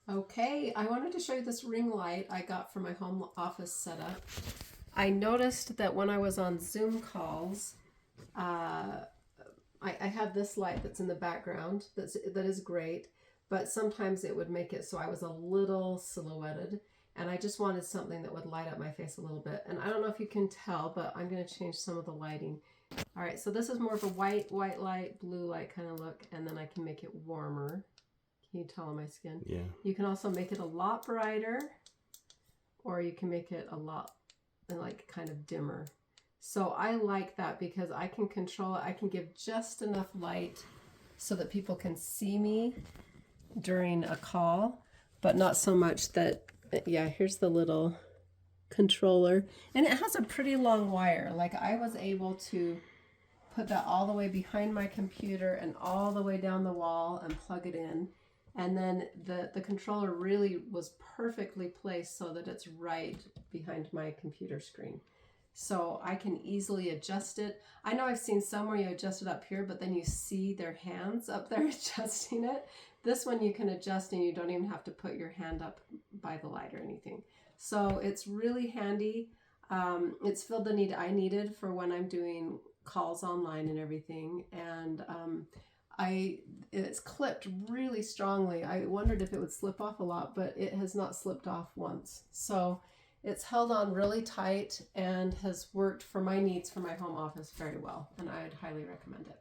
Okay, I wanted to show you this ring light I got for my home office setup. I noticed that when I was on Zoom calls, uh, I have this light that's in the background that is great, but sometimes it would make it so I was a little silhouetted, and I just wanted something that would light up my face a little bit. And I don't know if you can tell, but I'm going to change some of the lighting. All right, so this is more of a white light, blue light kind of look, and then I can make it warmer. Can you tell on my skin? Yeah. You can also make it a lot brighter, or you can make it a lot like kind of dimmer. So I like that because I can control it. I can give just enough light so that people can see me during a call, but not so much that, yeah, here's the little controller. And it has a pretty long wire. Like I was able to put that all the way behind my computer and all the way down the wall and plug it in. And then the controller really was perfectly placed so that it's right behind my computer screen. So I can easily adjust it. I know I've seen some where you adjust it up here, but then you see their hands up there adjusting it. This one you can adjust and you don't even have to put your hand up by the light or anything. So it's really handy. It's filled the need I needed for when I'm doing calls online and everything. And it's clipped really strongly. I wondered if it would slip off a lot, but it has not slipped off once. So it's held on really tight and has worked for my needs for my home office very well, and I'd highly recommend it.